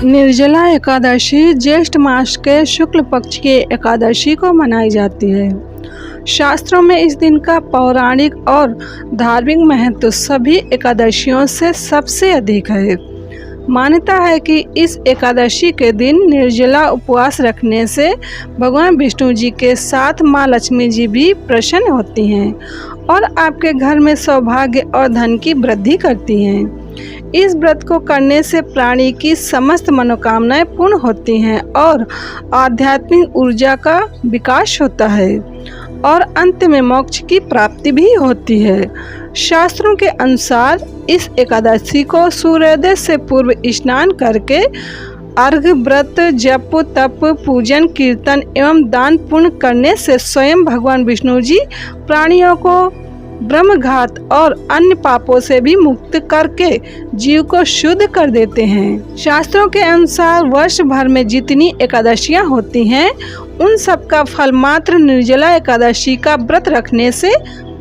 निर्जला एकादशी ज्येष्ठ मास के शुक्ल पक्ष की एकादशी को मनाई जाती है। शास्त्रों में इस दिन का पौराणिक और धार्मिक महत्व सभी एकादशियों से सबसे अधिक है। मान्यता है कि इस एकादशी के दिन निर्जला उपवास रखने से भगवान विष्णु जी के साथ माँ लक्ष्मी जी भी प्रसन्न होती हैं और आपके घर में सौभाग्य और धन की वृद्धि करती हैं। इस व्रत को करने से प्राणी की समस्त मनोकामनाएं पूर्ण होती हैं और आध्यात्मिक ऊर्जा का विकास होता है और अंत में मोक्ष की प्राप्ति भी होती है। शास्त्रों के अनुसार इस एकादशी को सूर्योदय से पूर्व स्नान करके अर्घ, व्रत, जप, तप, पूजन, कीर्तन एवं दान पुण्य करने से स्वयं भगवान विष्णु जी प्राणियों को ब्रह्मघात और अन्य पापों से भी मुक्त करके जीव को शुद्ध कर देते हैं। शास्त्रों के अनुसार वर्ष भर में जितनी एकादशियां होती हैं उन सब का फल मात्र निर्जला एकादशी का व्रत रखने से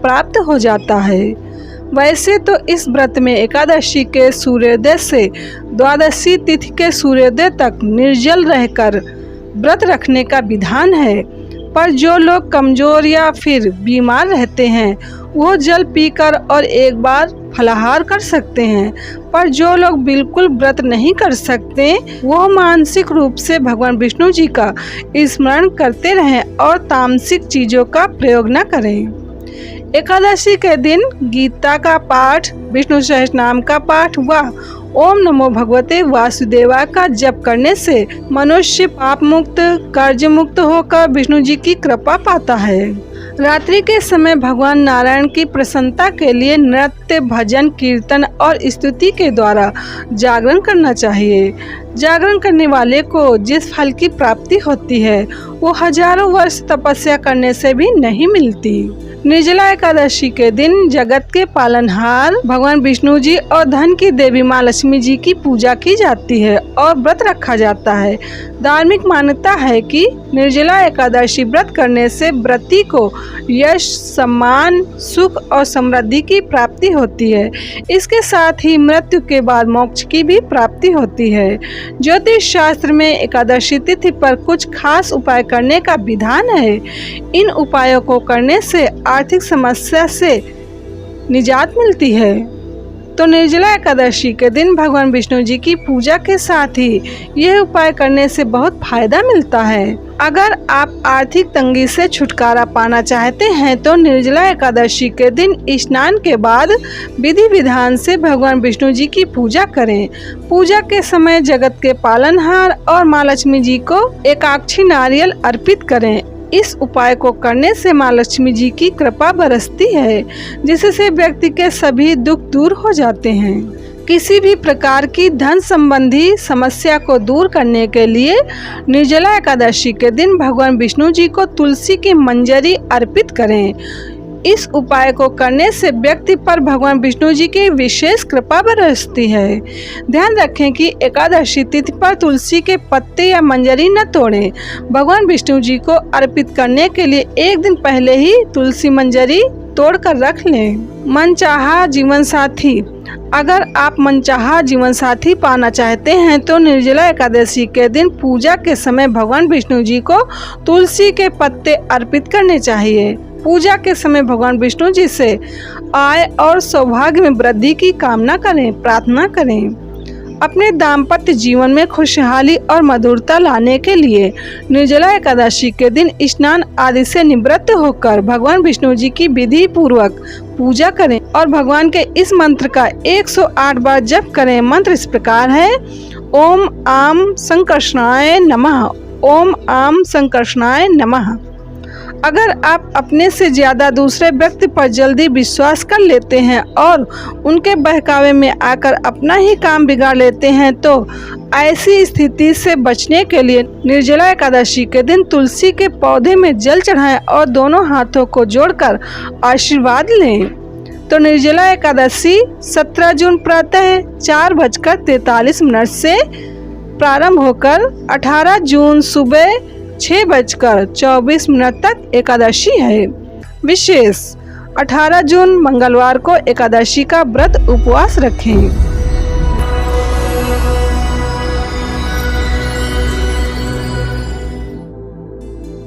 प्राप्त हो जाता है। वैसे तो इस व्रत में एकादशी के सूर्योदय से द्वादशी तिथि के सूर्योदय तक निर्जल रहकर व्रत रखने का विधान है, पर जो लोग कमजोर या फिर बीमार रहते हैं वो जल पीकर और एक बार फलाहार कर सकते हैं। पर जो लोग बिल्कुल व्रत नहीं कर सकते वो मानसिक रूप से भगवान विष्णु जी का स्मरण करते रहें और तामसिक चीजों का प्रयोग न करें। एकादशी के दिन गीता का पाठ, विष्णु सहस्रनाम का पाठ व ओम नमो भगवते वासुदेवा का जप करने से मनुष्य पाप मुक्त, कर्ज मुक्त होकर विष्णु जी की कृपा पाता है। रात्रि के समय भगवान नारायण की प्रसन्नता के लिए नृत्य, भजन, कीर्तन और स्तुति के द्वारा जागरण करना चाहिए। जागरण करने वाले को जिस फल की प्राप्ति होती है वो हजारों वर्ष तपस्या करने से भी नहीं मिलती। निर्जला एकादशी के दिन जगत के पालनहार भगवान विष्णु जी और धन की देवी माँ लक्ष्मी जी की पूजा की जाती है और व्रत रखा जाता है। धार्मिक मान्यता है कि निर्जला एकादशी व्रत करने से व्रती को यश, सम्मान, सुख और समृद्धि की प्राप्ति होती है। इसके साथ ही मृत्यु के बाद मोक्ष की भी प्राप्ति होती है। ज्योतिष शास्त्र में एकादशी तिथि पर कुछ खास उपाय करने का विधान है। इन उपायों को करने से आर्थिक समस्या से निजात मिलती है। तो निर्जला एकादशी के दिन भगवान विष्णु जी की पूजा के साथ ही यह उपाय करने से बहुत फायदा मिलता है। अगर आप आर्थिक तंगी से छुटकारा पाना चाहते हैं तो निर्जला एकादशी के दिन स्नान के बाद विधि विधान से भगवान विष्णु जी की पूजा करें। पूजा के समय जगत के पालनहार और माँ लक्ष्मी जी को एकाक्षी नारियल अर्पित करें। इस उपाय को करने से माँ लक्ष्मी जी की कृपा बरसती है, जिससे व्यक्ति के सभी दुख दूर हो जाते हैं। किसी भी प्रकार की धन संबंधी समस्या को दूर करने के लिए निर्जला एकादशी के दिन भगवान विष्णु जी को तुलसी की मंजरी अर्पित करें। इस उपाय को करने से व्यक्ति पर भगवान विष्णु जी की विशेष कृपा बरसती है। ध्यान रखें कि एकादशी तिथि पर तुलसी के पत्ते या मंजरी न तोड़ें। भगवान विष्णु जी को अर्पित करने के लिए एक दिन पहले ही तुलसी मंजरी तोड़कर रख लें। मनचाहा जीवन साथी। अगर आप मनचाहा जीवन साथी पाना चाहते हैं तो निर्जला एकादशी के दिन पूजा के समय भगवान विष्णु जी को तुलसी के पत्ते अर्पित करने चाहिए। पूजा के समय भगवान विष्णु जी से आय और सौभाग्य में वृद्धि की कामना करें, प्रार्थना करें। अपने दाम्पत्य जीवन में खुशहाली और मधुरता लाने के लिए निर्जला एकादशी के दिन स्नान आदि से निवृत्त होकर भगवान विष्णु जी की विधि पूर्वक पूजा करें और भगवान के इस मंत्र का 108 बार जप करें। मंत्र इस प्रकार है: ओम आम संकर्षणाय नमः, ओम आम संकर्षणाय नमः। अगर आप अपने से ज्यादा दूसरे व्यक्ति पर जल्दी विश्वास कर लेते हैं और उनके बहकावे में आकर अपना ही काम बिगाड़ लेते हैं तो ऐसी स्थिति से बचने के लिए निर्जला एकादशी के दिन तुलसी के पौधे में जल चढ़ाएं और दोनों हाथों को जोड़कर आशीर्वाद लें। तो निर्जला एकादशी 17 जून प्रातः 4:43 से प्रारंभ होकर 18 जून सुबह 6:24 तक एकादशी है। विशेष 18 जून मंगलवार को एकादशी का व्रत उपवास रखें।